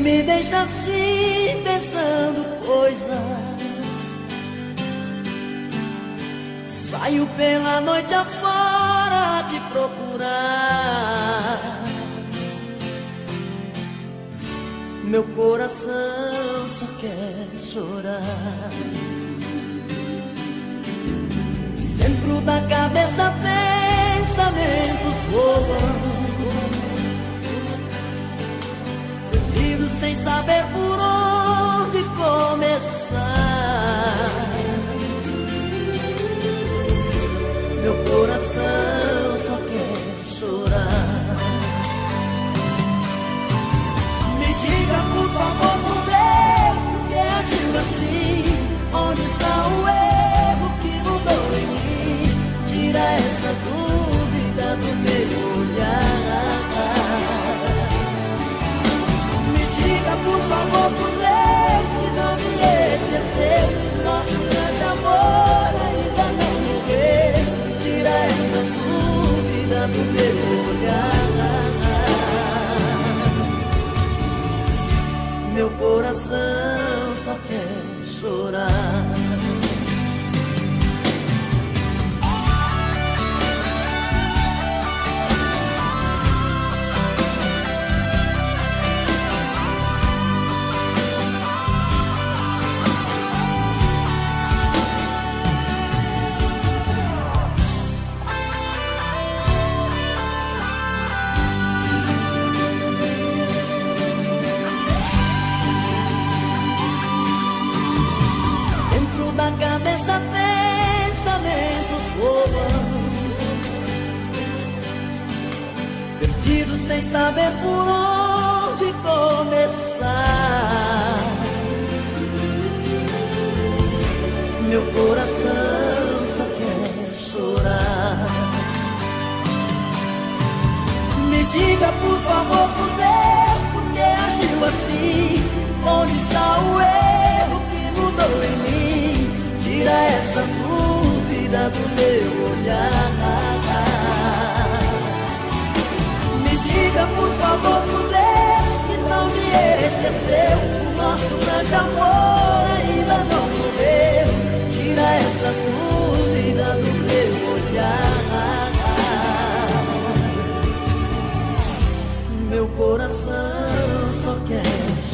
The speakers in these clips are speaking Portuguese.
me deixa assim pensando coisas. Saio pela noite afora te procurar. Meu coração só quer chorar. Dentro da cabeça pensamentos voando, perdido sem saber por onde começar. Meu coração só quer chorar. Me diga por favor, por Deus, por que agiu assim? Onde está o erro que mudou em mim? Tira essa dúvida do meu olhar. Me diga por favor, por Deus, que não me esqueceu. Nosso grande amor ainda não morreu. Tira essa dúvida do meu olhar. Meu coração só quer chorar. Cabeça pensamentos voando, perdido sem saber por onde começar. Meu coração só quer chorar. Me diga por favor, por Deus, por que agiu assim? Onde está o erro que mudou em mim? Tira essa dúvida do meu olhar. Me diga por favor, por Deus, que não me esqueceu. O nosso grande amor ainda não morreu. Tira essa dúvida do meu olhar. Meu coração só quer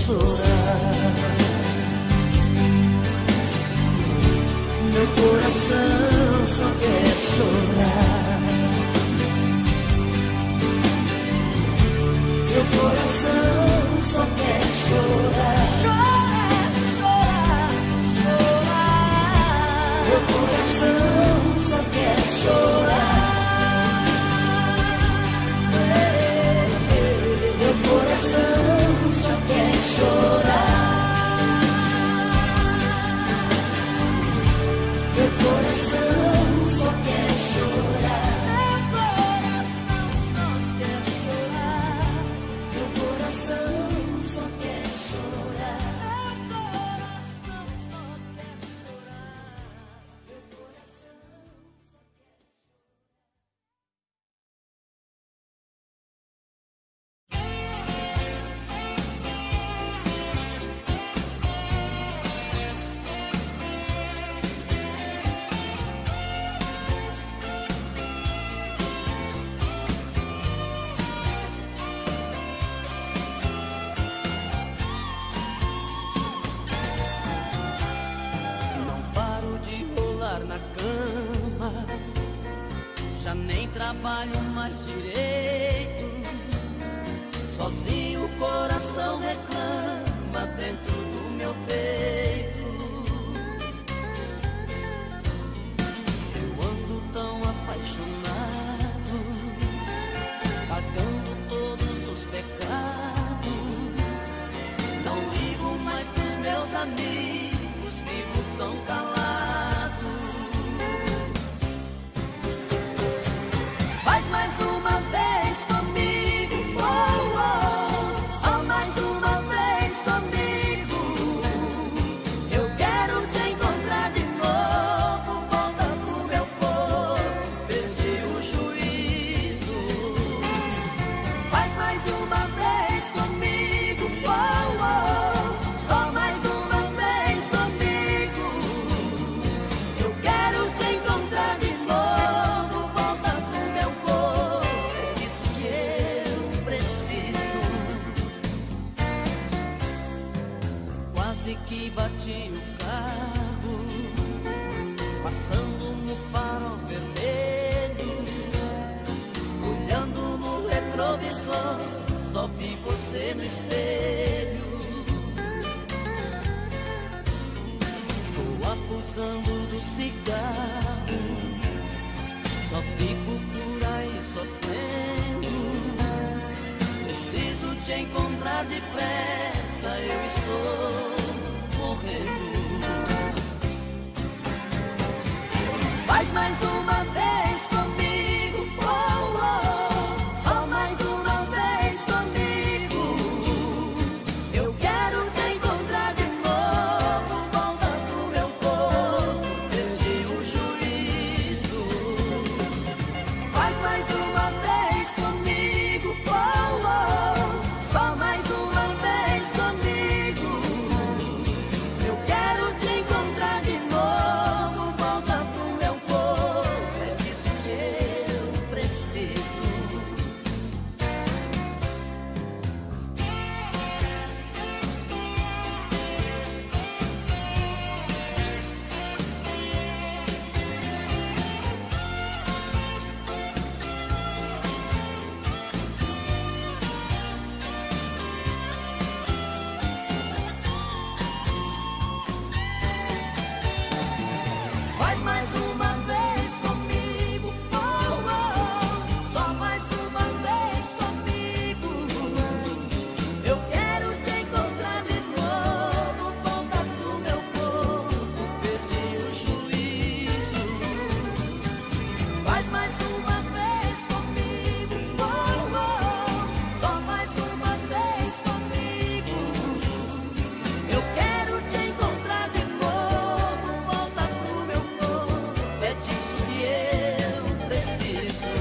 chorar. Meu coração só quer chorar. Meu coração só quer chorar. Chorar, chorar, chorar. Meu coração só quer chorar. Meu coração só quer chorar. Meu coração só quer chorar. Meu coração só quer chorar. Meu coração só quer chorar. Meu coração só quer na cama, já nem trabalho mais direito. Sozinho o coração reclama dentro do meu peito. Eu ando tão apaixonado, pagando todos os pecados. Não ligo mais pros meus amigos, vivo tão calado. Faz mais uma vez comigo, oh, oh. Só mais uma vez comigo. Eu quero te encontrar de novo. Volta pro meu corpo, perdi o juízo. Faz mais uma vez comigo, oh, oh. quase que bati o carro, passando no farol vermelho, olhando no retrovisor, só vi você no espelho. Tô abusando do cigarro, só fico por aí sofrendo. Preciso te encontrar depressa, eu estou morrendo. Faz mais uma vez comigo, oh, oh. Só mais uma vez comigo. Eu quero te encontrar de novo, volta pro meu corpo, perdi o juízo. Faz mais uma vez comigo, oh, oh. Só mais uma vez comigo. Eu quero te encontrar de novo, volta pro meu corpo, é disso que eu preciso. Faz mais uma vez comigo, oh, oh. Só mais uma vez comigo. Eu quero te encontrar de novo, volta pro meu corpo, perdi o juízo. Faz mais uma vez comigo, oh, oh. Só mais uma vez comigo. Eu quero te encontrar de novo, volta pro meu corpo, é disso que eu preciso.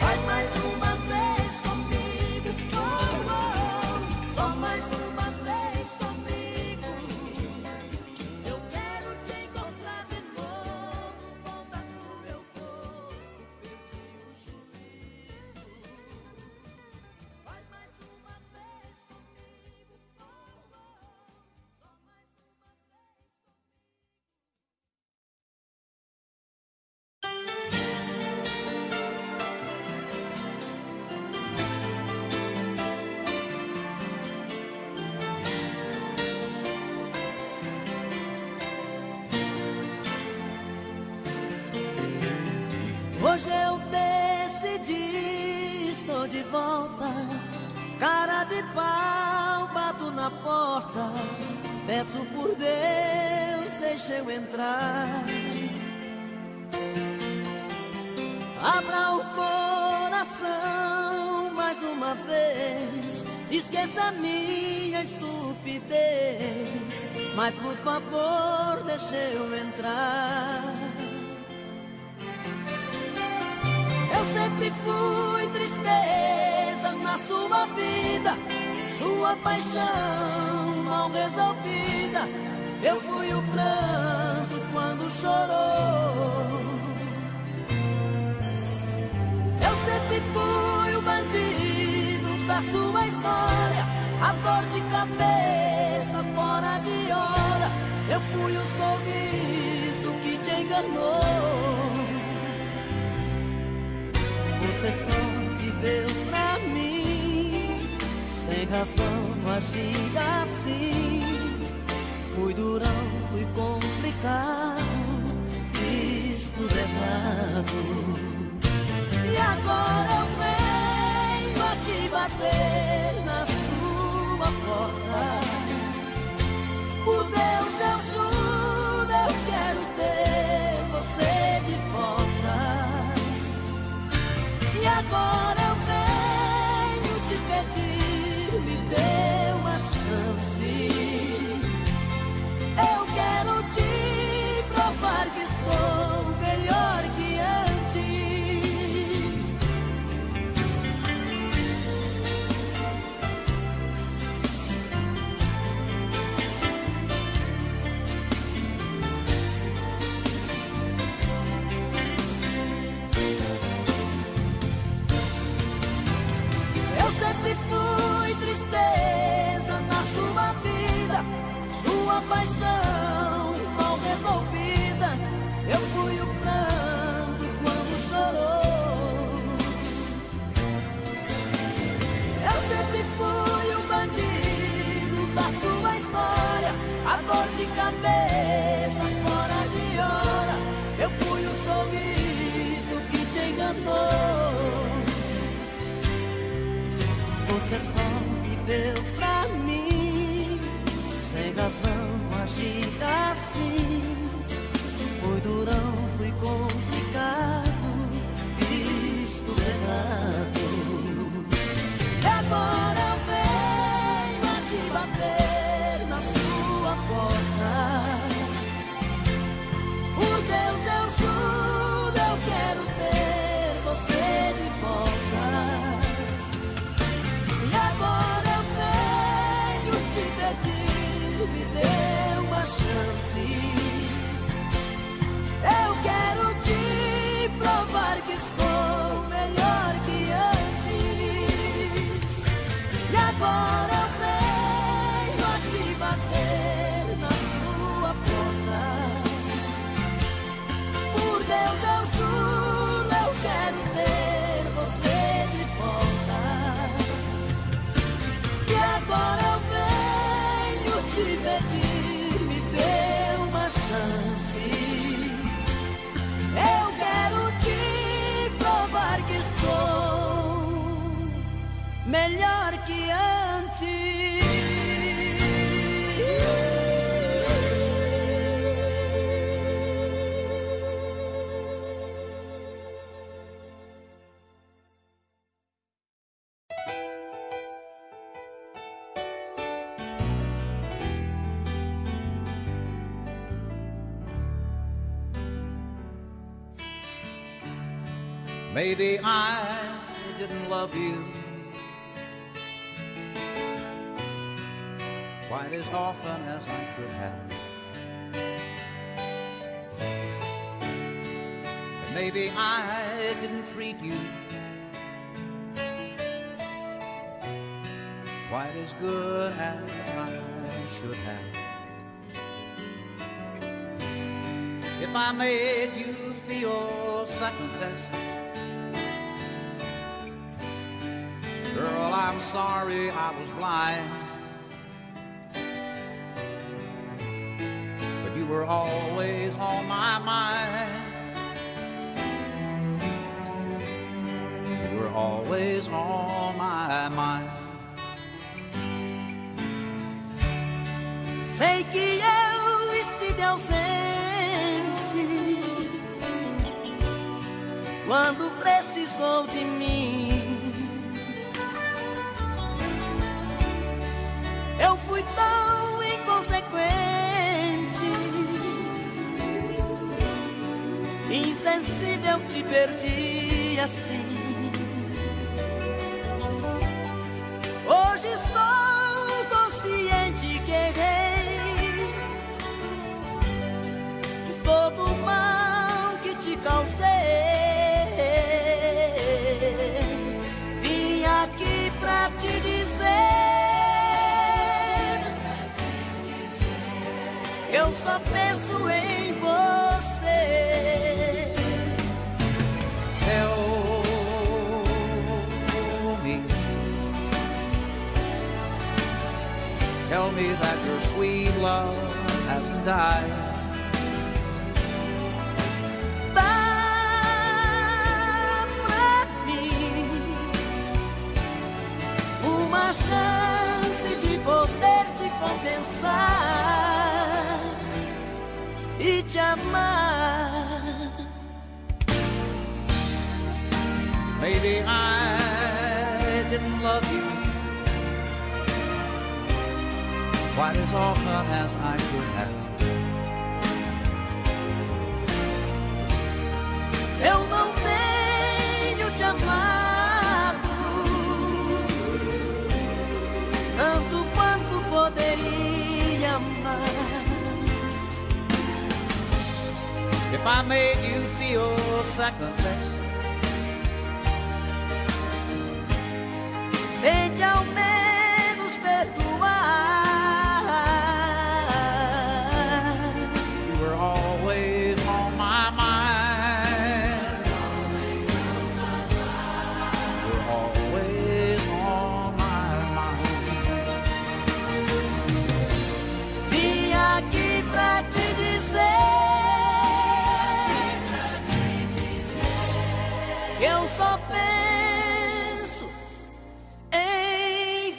Faz mais uma vez comigo, oh, oh. Só mais uma vez comigo. Eu quero te encontrar de novo, volta pro meu corpo, perdi o juízo. Faz mais uma vez comigo, oh, oh. Só mais uma Hoje eu decidi, estou de volta, cara de pau, bato na porta, peço por Deus, deixa eu entrar. Abra o coração mais uma vez, esqueça minha estupidez, mas por favor, deixa eu entrar. Eu sempre fui tristeza na sua vida, sua paixão mal resolvida. Eu fui o pranto quando chorou. Eu sempre fui o bandido da sua história, a dor de cabeça fora de hora. Eu fui o sorriso que te enganou. Você só viveu pra mim, sem razão agi assim. Fui durão, fui complicado, fiz tudo errado. E agora eu venho aqui bater na sua porta. Por Deus eu juro, eu quero ter você de volta. E agora eu venho te pedir, me dê uma chance. razão agir assim. Foi durão, foi complicado, visto errado. E agora eu venho a te bater na sua porta. Por Deus eu juro, eu quero ter você de volta. E agora eu venho te pedir, me dê uma chance. Eu quero te provar que estou melhor que antes. E agora eu venho a te bater na sua porta. Por Deus eu juro, eu quero ter você de volta. E agora eu venho te pedir, me dê uma chance. Eu quero te provar que estou melhor que antes. Maybe I didn't love you quite as often as I could have. And maybe I didn't treat you quite as good as I should have. If I made you feel second best, girl, I'm sorry I was blind. But you were always on my mind. You were always on my mind. Sei que eu estive ausente quando precisou de mim. Eu fui tão inconsequente, insensível, te perdi assim. Hoje estou consciente que errei de todo o mal que te causei. Vim aqui pra te dizer, eu só penso em você. Tell me that your sweet love hasn't died. Dá pra mim uma chance de poder te compensar e te amar. Maybe I didn't love you quite as often as I could have. Eu não tenho te amado tanto quanto poderia amar. If I made you feel second best, tente ao menos perdoar. you were always on my mind. You were always on my mind. Vim aqui pra te dizer que eu só penso em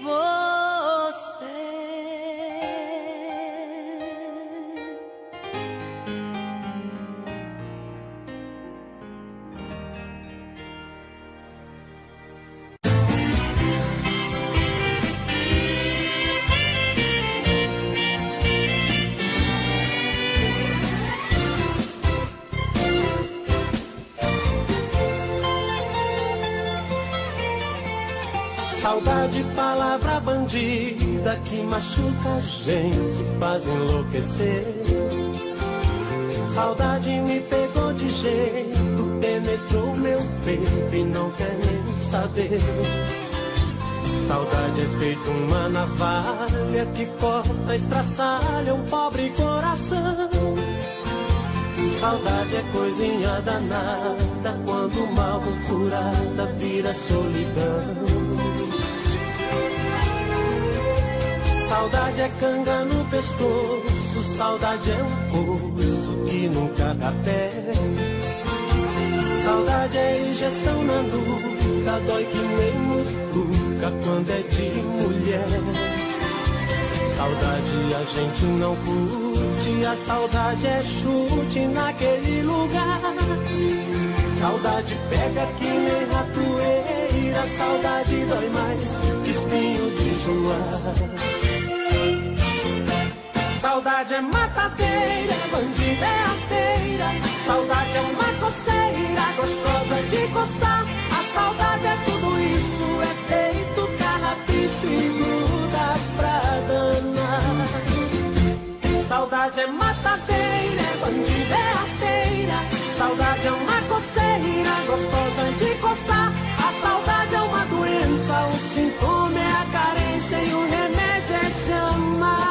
bandida que machuca a gente, faz enlouquecer. Saudade me pegou de jeito, penetrou meu peito e não quer nem saber. Saudade é feito uma navalha que corta, estraçalha um pobre coração. Saudade é coisinha danada, quando mal curada vira solidão. Saudade é canga no pescoço, saudade é um poço que nunca dá pé. Saudade é injeção na nuca, dói que nem mutuca quando é de mulher. Saudade a gente não curte, a saudade é chute naquele lugar. Saudade pega que nem ratoeira, saudade dói mais que espinho de joar. Saudade é matadeira, bandida é arteira. Saudade é uma coceira, gostosa de coçar. A saudade é tudo isso, é feito carrapicho e gruda pra danar. Saudade é matadeira, bandida é arteira. Saudade é uma coceira, gostosa de coçar. A saudade é uma doença, o sintoma é a carência e o remédio é se amar.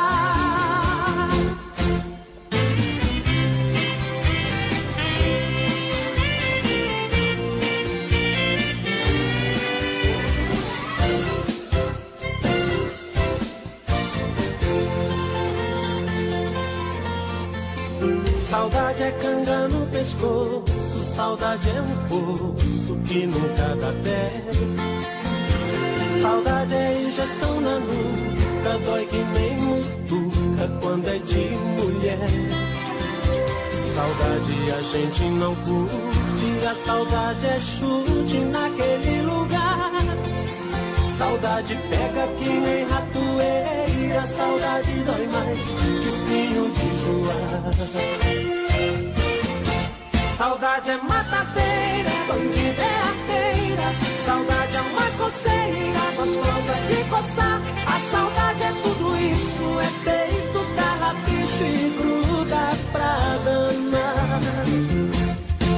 Saudade é canga no pescoço, saudade é um poço que nunca dá pé. Saudade é injeção na nuca, dói que nem mutuca quando é de mulher. Saudade a gente não curte, a saudade é chute naquele lugar. Saudade pega que nem ratoeira, saudade dói mais que espinho de joar. Saudade é matadeira, bandida é arteira. Saudade é uma coceira, gostosa de coçar. A saudade é tudo isso, é feito carrapicho e gruda pra danar.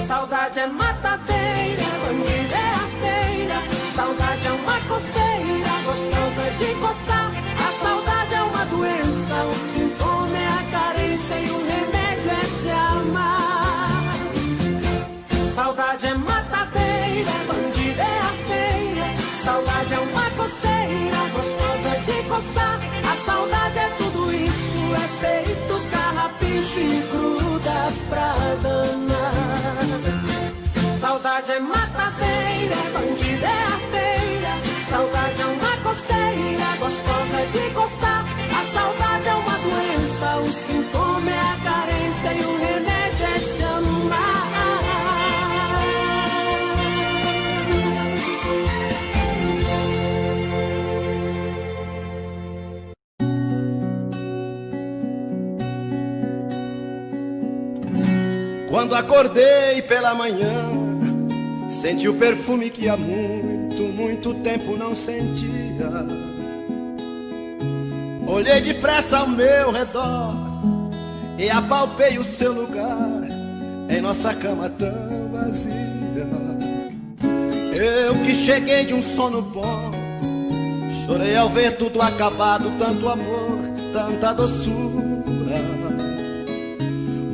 Saudade é matadeira, bandida é arteira. Saudade é uma coceira, gostosa de coçar. A saudade é uma doença, o sintoma é a carência e o remédio é se amar. Saudade é matadeira, bandida é arteira. Saudade é uma coceira, gostosa de coçar. A saudade é tudo isso, é feito carrapicho e gruda pra danar. Saudade é matadeira, bandida é arteira. Saudade é uma coceira, gostosa de coçar. A saudade é uma doença, o sintoma é a carência e o remédio é se amar. Quando acordei pela manhã, senti o perfume que há muito tempo não sentia. Olhei depressa ao meu redor e apalpei o seu lugar em nossa cama tão vazia. Eu que cheguei de um sono bom, chorei ao ver tudo acabado, tanto amor, tanta doçura.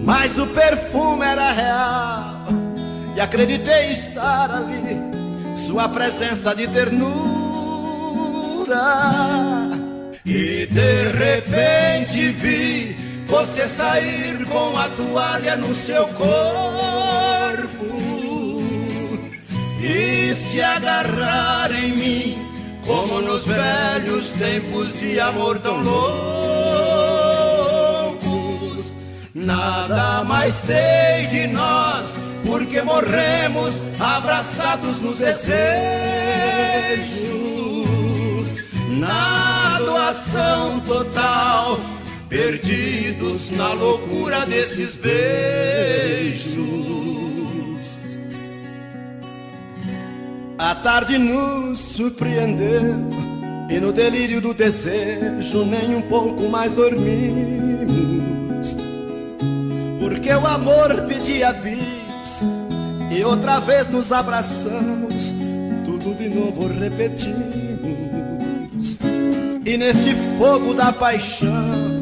Mas o perfume era real e acreditei estar ali, sua presença de ternura. E de repente vi você sair com a toalha no seu corpo e se agarrar em mim, como nos velhos tempos de amor tão loucos. Nada mais sei de nós, porque morremos abraçados nos desejos, na doação total, perdidos na loucura desses beijos. A tarde nos surpreendeu E no delírio do desejo nem um pouco mais dormimos, porque o amor pedia bis e outra vez nos abraçamos, tudo de novo repetimos. E neste fogo da paixão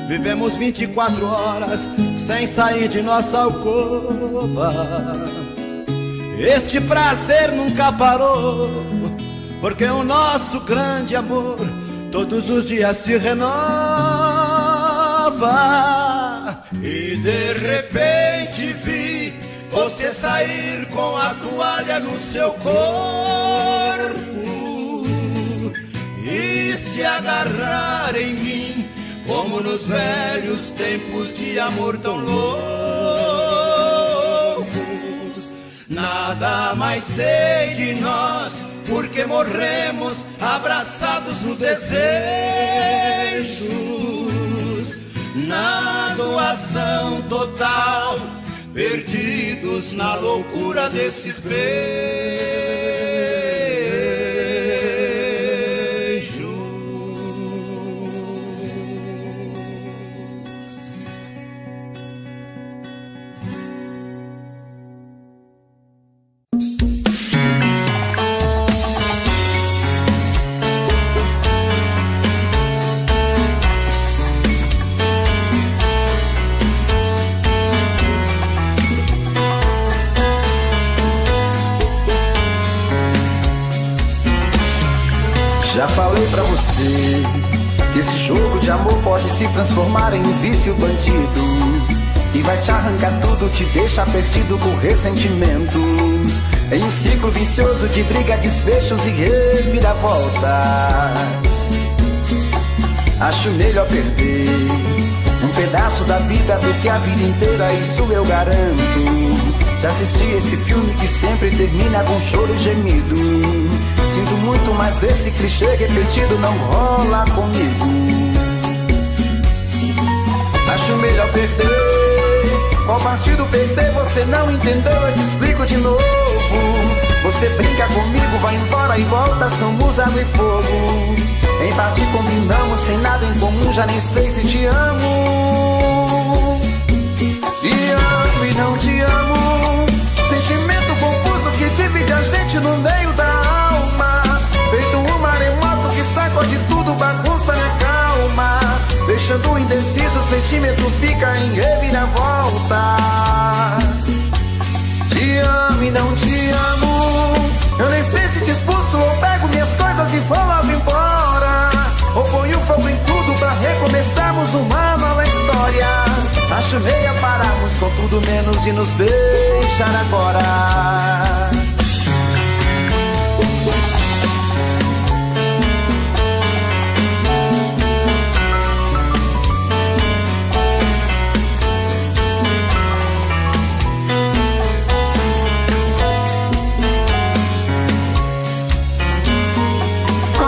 vivemos 24 horas sem sair de nossa alcova. Este prazer nunca parou, porque o nosso grande amor todos os dias se renova. E de repente vi você sair com a toalha no seu corpo e se agarrar em mim, como nos velhos tempos de amor tão loucos. Nada mais sei de nós, porque morremos abraçados nos desejos, na doação total, perdidos na loucura desses beijos. Já falei pra você que esse jogo de amor pode se transformar em um vício bandido, e vai te arrancar tudo, te deixar perdido por ressentimentos, em um ciclo vicioso de briga, desfechos e reviravoltas. Acho melhor perder um pedaço da vida do que a vida inteira, isso eu garanto. Já assisti esse filme que sempre termina com choro e gemido. Sinto muito, mas esse clichê repetido não rola comigo. Acho melhor perder. Qual partido perder? Você não entendeu, eu te explico de novo. Você brinca comigo, vai embora e volta, somos água e fogo. Em parte combinamos, sem nada em comum, já nem sei se te amo. Te amo e não te amo, sentimento confuso que divide a gente no meio da alma. Feito um maremoto que sacode tudo, bagunça minha calma. Deixando indeciso, o sentimento fica em reviravoltas. Te amo e não te amo, eu nem sei se te expulso ou pego minhas coisas e vou logo embora, ou ponho fogo em tudo pra recomeçarmos uma nova história. Acho melhor pararmos com tudo menos de nos beijar agora.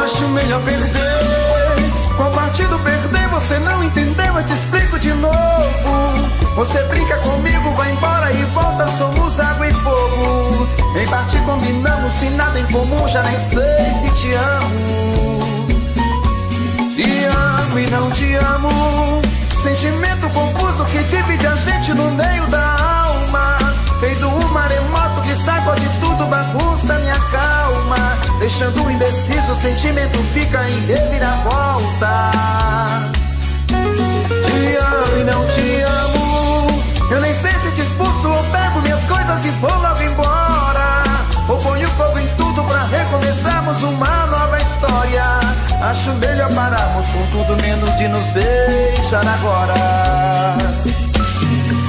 Acho melhor perder. Qual partido perder? Você não entendeu, eu te explico de novo. Você brinca comigo, vai embora e volta, somos água e fogo. Em parte combinamos, sem nada em comum, já nem sei se te amo. Te amo e não te amo, sentimento confuso que divide a gente no meio da alma. Feito um maremoto que sacode tudo, bagunça minha calma. Deixando indeciso, o sentimento fica em reviravoltas. Te amo e não te amo, eu nem sei se te expulso ou pego minhas coisas e vou logo embora, ou ponho fogo em tudo pra recomeçarmos uma nova história. Acho melhor pararmos com tudo menos de nos beijar agora.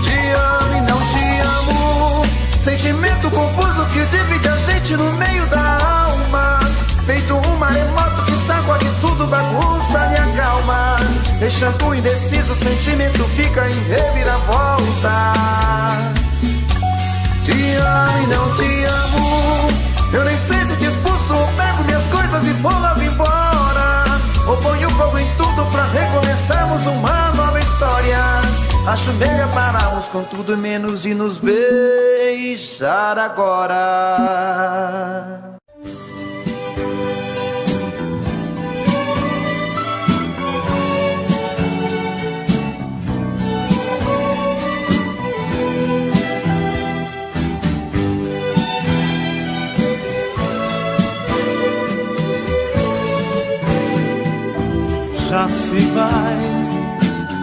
Te amo e não te amo, sentimento confuso que divide a gente no meio da alma. Feito um maremoto que sacode tudo, bagunça minha calma. Deixando indeciso, o sentimento fica em reviravoltas. Te amo e não te amo, eu nem sei se te expulso ou pego minhas coisas e vou logo embora, ou ponho fogo em tudo pra recomeçarmos uma nova história. Acho melhor pararmos com tudo menos de nos beijar agora.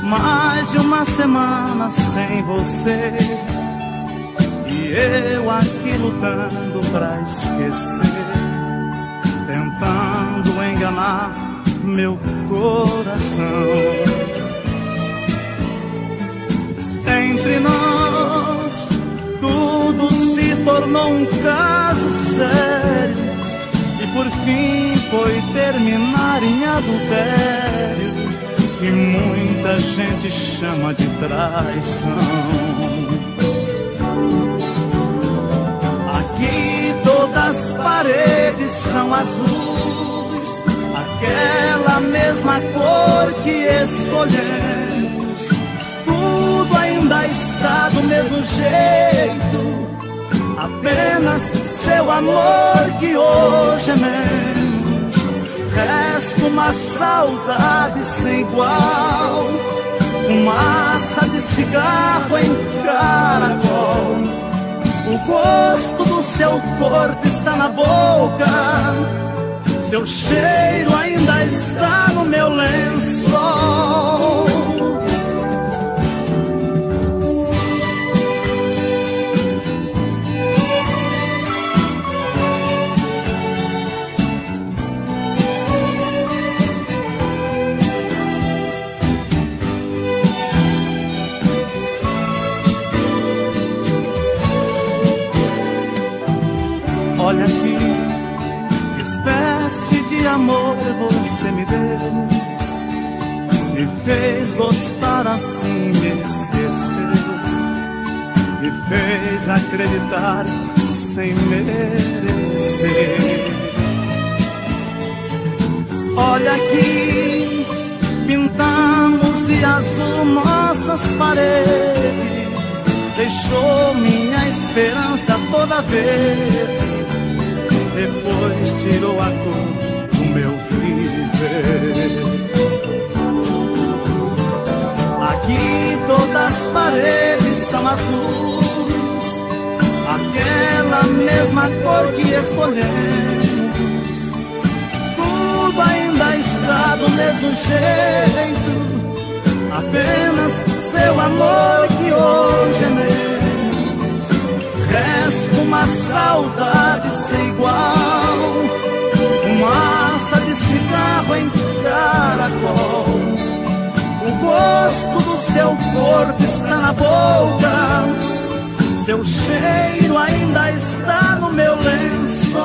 mais de uma semana sem você, e eu aqui lutando pra esquecer, tentando enganar meu coração. Entre nós tudo se tornou um caso sério, e por fim foi terminar em adultério, que muita gente chama de traição. Aqui todas as paredes são azuis, aquela mesma cor que escolhemos. Tudo ainda está do mesmo jeito, apenas seu amor que hoje é menos. Resta uma saudade sem igual, fumaça de cigarro em caracol. O gosto do seu corpo está na boca, seu cheiro ainda está no meu lençol. Olha aqui, que espécie de amor você me deu, me fez gostar assim, me esqueceu, me fez acreditar sem merecer. Olha aqui, pintamos de azul nossas paredes, deixou minha esperança toda verde, depois tirou a cor do meu viver. Aqui todas as paredes são azuis, aquela mesma cor que escolhemos. Tudo ainda está do mesmo jeito, apenas seu amor que hoje é menos. Resta uma saudade sem igual, fumaça de cigarro em caracol. O gosto do seu corpo está na boca, seu cheiro ainda está no meu lençol.